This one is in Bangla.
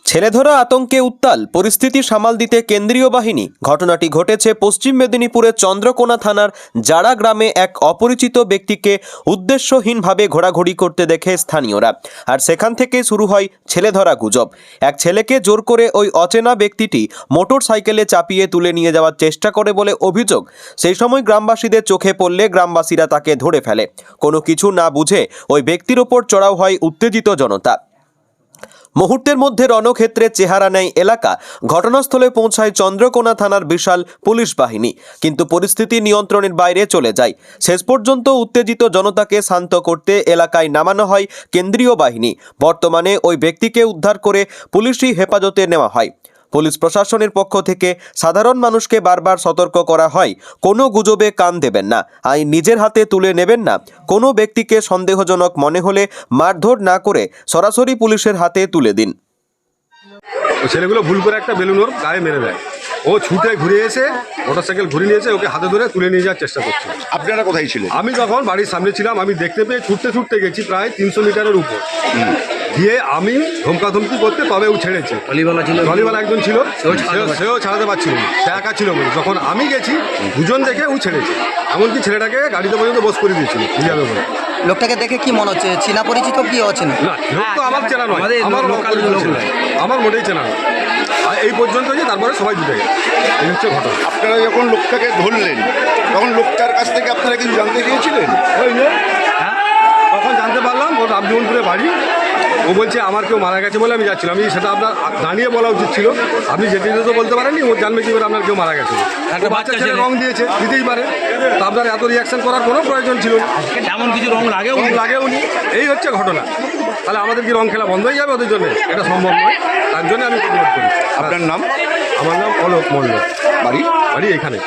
ছেলেধরা আতঙ্কে উত্তাল পরিস্থিতি সামাল দিতে কেন্দ্রীয় বাহিনী। ঘটনাটি ঘটেছে পশ্চিম মেদিনীপুরের চন্দ্রকোনা থানার জাড়া গ্রামে। এক অপরিচিত ব্যক্তিকে উদ্দেশ্যহীনভাবে ঘোরাঘুরি করতে দেখে স্থানীয়রা, আর সেখান থেকে শুরু হয় ছেলেধরা গুজব। এক ছেলেকে জোর করে ওই অচেনা ব্যক্তিটি মোটর সাইকেলে চাপিয়ে তুলে নিয়ে যাওয়ার চেষ্টা করে বলে অভিযোগ। সেই সময় গ্রামবাসীদের চোখে পড়লে গ্রামবাসীরা তাকে ধরে ফেলে। কোনো কিছু না বুঝে ওই ব্যক্তির ওপর চড়াও হয় উত্তেজিত জনতা। মুহূর্তের মধ্যে রণক্ষেত্রের চেহারা নেয় এলাকা। ঘটনাস্থলে পৌঁছায় চন্দ্রকোনা থানার বিশাল পুলিশ বাহিনী, কিন্তু পরিস্থিতি নিয়ন্ত্রণের বাইরে চলে যায়। শেষ পর্যন্ত উত্তেজিত জনতাকে শান্ত করতে এলাকায় নামানো হয় কেন্দ্রীয় বাহিনী। বর্তমানে ওই ব্যক্তিকে উদ্ধার করে পুলিশি হেফাজতে নেওয়া হয়। পুলিশ প্রশাসনের পক্ষ থেকে সাধারণ মানুষকে বারবার সতর্ক করা হয়, কোনো গুজবে কান দেবেন না, আইন নিজের হাতে তুলে নেবেন না। কোনো ব্যক্তিকে সন্দেহজনক মনে হলে মারধর না করে সরাসরি পুলিশের হাতে তুলে দিন। ছেলেগুলো ভুল করে একটা বেলুন ওর গায়ে মেরে দেয়। ও ছুটে ঘুরে এসে মোটরসাইকেল ঘুরে নিয়েছে, ওকে হাতে ধরে তুলে নিয়ে যাওয়ার চেষ্টা করছে। আপনারা কোথায় ছিলেন? আমি তখন বাড়ির সামনে ছিলাম, আমি দেখতে পেয়ে ছুটতে ছুটতে গেছি প্রায় 300 মিটারের উপর। গিয়ে আমি ধমকাধমকি করতে তবে ও ছেড়েছে। টলিওয়ালা একজন ছিল, সেও ছাড়াতে পারছিল না, সে একা ছিল বলে। যখন আমি গেছি দুজন দেখে ও ছেড়েছে, এমনকি ছেলেটাকে গাড়িতে পর্যন্ত বস করে দিয়েছিল নিয়ে যাবে বলে। লোকটাকে দেখে কি মনে হচ্ছে, চেনা পরিচিত কি অচেনা? না, লোক তো আমার চেনা নয়, আমার মোটেই চেনা নয়। আর এই পর্যন্ত যে তারপরে সবাই জুটে গেছে, এই হচ্ছে ঘটনা। আপনারা যখন লোকটাকে ধরলেন তখন লোকটার কাছ থেকে আপনারা কিছু জানতে চেয়েছিলেন? তখন জানতে পারলাম ওর রামজীবনপুরে বাড়ি। ও বলছে আমার কেউ মারা গেছে বলে আমি যাচ্ছিলাম। আমি সেটা আপনার দাঁড়িয়ে বলা উচিত ছিল, আপনি যেতে তো বলতে পারেননি। ও জানবে কি করে আপনার কেউ মারা গেছে? একটা বাচ্চা ছেলে রং দিয়েছে, দিতেই পারে। তা আপনার এত রিয়াকশন করার কোনো প্রয়োজন ছিল না। এমন কিছু রং লাগেও নি, এই হচ্ছে ঘটনা। তাহলে আমাদের কি রং খেলা বন্ধ হয়ে যাবে ওদের জন্য? এটা সম্ভব নয়, তার জন্য আমি প্রতিবাদ করি। আপনার নাম? আমার নাম অলোক মণ্ডল। বাড়ি? বাড়ি এখানে।